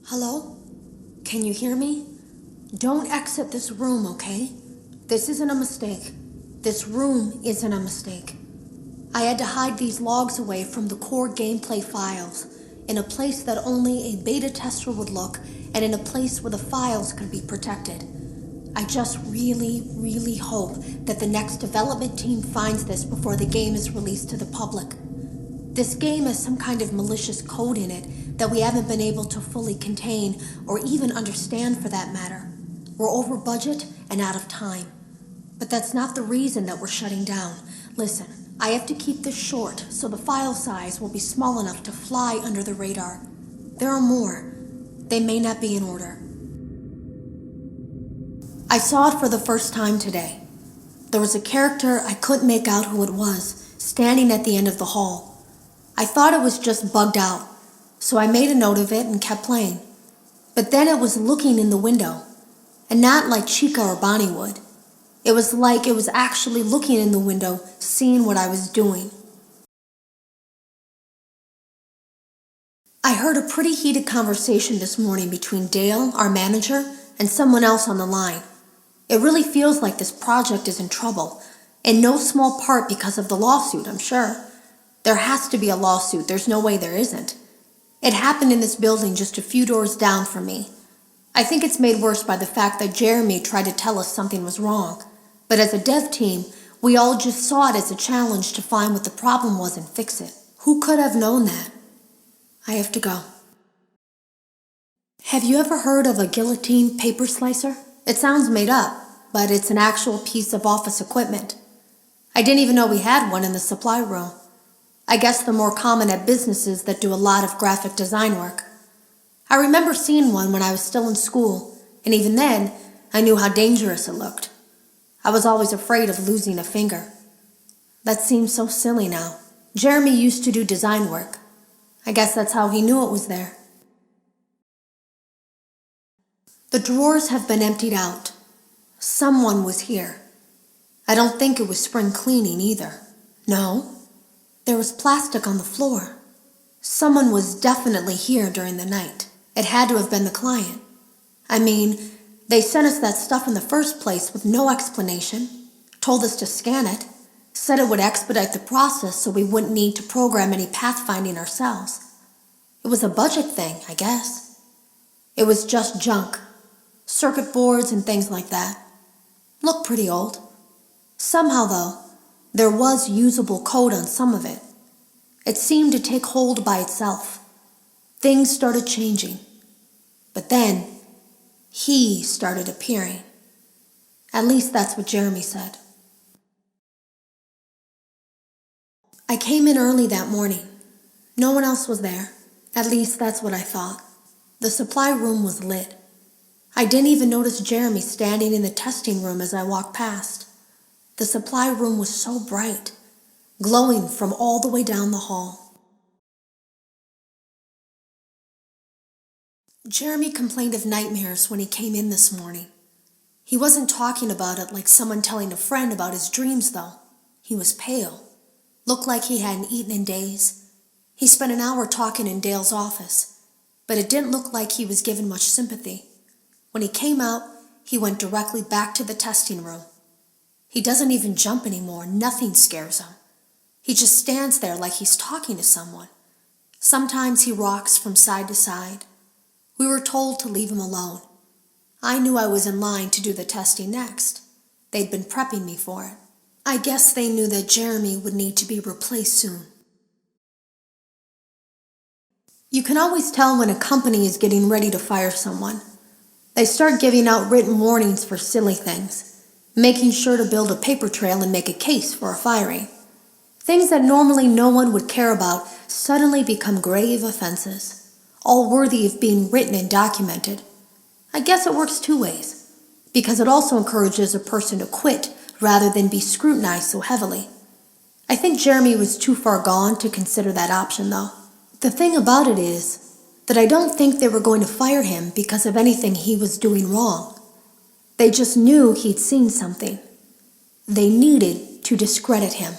Hello? Can you hear me? Don't exit this room, okay? This isn't a mistake. This room isn't a mistake. I had to hide these logs away from the core gameplay files, in a place that only a beta tester would look, and in a place where the files could be protected. I just really hope that the next development team finds this before the game is released to the public. This game has some kind of malicious code in it that we haven't been able to fully contain or even understand for that matter. We're over budget and out of time. But that's not the reason that we're shutting down. Listen, I have to keep this short so the file size will be small enough to fly under the radar. There are more. They may not be in order. I saw it for the first time today. There was a character I couldn't make out who it was, standing at the end of the hall. I thought it was just bugged out, so I made a note of it and kept playing. But then it was looking in the window, and not like Chica or Bonnie would. It was like it was actually looking in the window, seeing what I was doing. I heard a pretty heated conversation this morning between Dale, our manager, and someone else on the line. It really feels like this project is in trouble, in no small part because of the lawsuit, I'm sure. There has to be a lawsuit, there's no way there isn't. It happened in this building just a few doors down from me. I think it's made worse by the fact that Jeremy tried to tell us something was wrong. But as a dev team, we all just saw it as a challenge to find what the problem was and fix it. Who could have known that? I have to go. Have you ever heard of a guillotine paper slicer? It sounds made up, but it's an actual piece of office equipment. I didn't even know we had one in the supply room. I guess they're more common at businesses that do a lot of graphic design work. I remember seeing one when I was still in school, and even then, I knew how dangerous it looked. I was always afraid of losing a finger. That seems so silly now. Jeremy used to do design work. I guess that's how he knew it was there. The drawers have been emptied out. Someone was here. I don't think it was spring cleaning either. No, there was plastic on the floor. Someone was definitely here during the night. It had to have been the client. I mean, they sent us that stuff in the first place with no explanation, told us to scan it, said it would expedite the process so we wouldn't need to program any pathfinding ourselves. It was a budget thing, I guess. It was just junk, circuit boards and things like that. Looked pretty old. Somehow, though, there was usable code on some of it. It seemed to take hold by itself. Things started changing. But then, he started appearing. At least that's what Jeremy said. I came in early that morning. No one else was there. At least that's what I thought. The supply room was lit. I didn't even notice Jeremy standing in the testing room as I walked past. The supply room was so bright, glowing from all the way down the hall. Jeremy complained of nightmares when he came in this morning. He wasn't talking about it like someone telling a friend about his dreams, though. He was pale, looked like he hadn't eaten in days. He spent an hour talking in Dale's office, but it didn't look like he was given much sympathy. When he came out, he went directly back to the testing room. He doesn't even jump anymore. Nothing scares him. He just stands there like he's talking to someone. Sometimes he rocks from side to side. We were told to leave him alone. I knew I was in line to do the testing next. They'd been prepping me for it. I guess they knew that Jeremy would need to be replaced soon. You can always tell when a company is getting ready to fire someone. They start giving out written warnings for silly things, making sure to build a paper trail and make a case for a firing. Things that normally no one would care about suddenly become grave offenses, all worthy of being written and documented. I guess it works two ways, because it also encourages a person to quit rather than be scrutinized so heavily. I think Jeremy was too far gone to consider that option, though. The thing about it is that I don't think they were going to fire him because of anything he was doing wrong. They just knew he'd seen something. They needed to discredit him.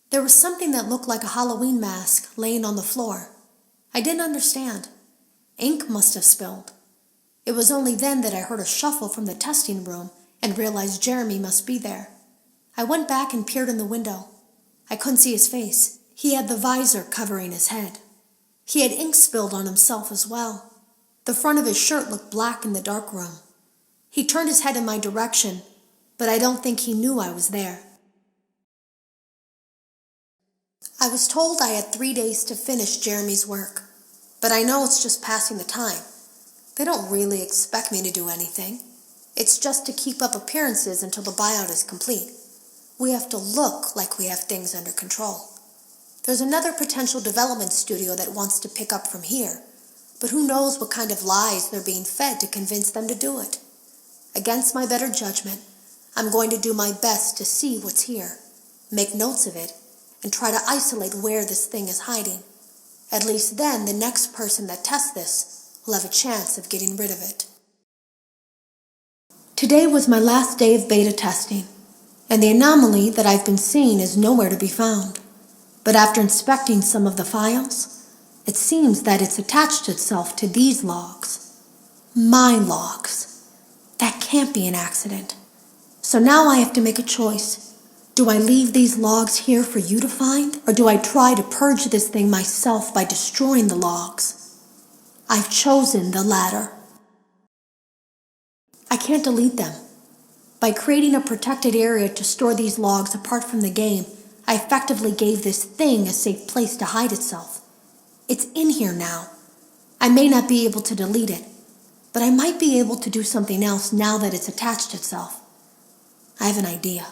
There was something that looked like a Halloween mask laying on the floor. I I didn't understand. Ink must have spilled. It was only then that I heard a shuffle from the testing room and realized Jeremy must be there. I went back and peered in the window. I couldn't see his face. He had the visor covering his head. He had ink spilled on himself as well. The front of his shirt looked black in the dark room. He turned his head in my direction, but I don't think he knew I was there. I was told I had 3 days to finish Jeremy's work, but I know it's just passing the time. They don't really expect me to do anything. It's just to keep up appearances until the buyout is complete. We have to look like we have things under control. There's another potential development studio that wants to pick up from here, but who knows what kind of lies they're being fed to convince them to do it. Against my better judgment, I'm going to do my best to see what's here, make notes of it, and try to isolate where this thing is hiding. At least then the next person that tests this will have a chance of getting rid of it. Today was my last day of beta testing, and the anomaly that I've been seeing is nowhere to be found. But after inspecting some of the files, it seems that it's attached itself to these logs. My logs. That can't be an accident. So now I have to make a choice. Do I leave these logs here for you to find, or do I try to purge this thing myself by destroying the logs? I've chosen the latter. I can't delete them. By creating a protected area to store these logs apart from the game, I effectively gave this thing a safe place to hide itself. It's in here now. I may not be able to delete it, but I might be able to do something else now that it's attached itself. I have an idea.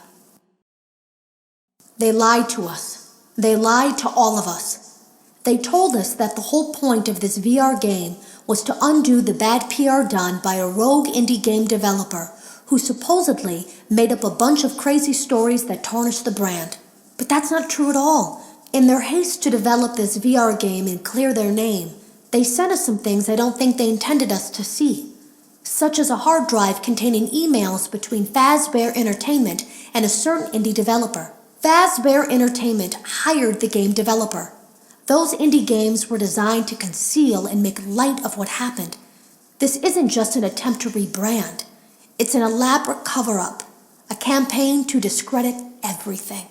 They lied to us. They lied to all of us. They told us that the whole point of this VR game was to undo the bad PR done by a rogue indie game developer who supposedly made up a bunch of crazy stories that tarnished the brand. But that's not true at all. In their haste to develop this VR game and clear their name, they sent us some things I don't think they intended us to see, such as a hard drive containing emails between Fazbear Entertainment and a certain indie developer. Fazbear Entertainment hired the game developer. Those indie games were designed to conceal and make light of what happened. This isn't just an attempt to rebrand. It's an elaborate cover-up, a campaign to discredit everything.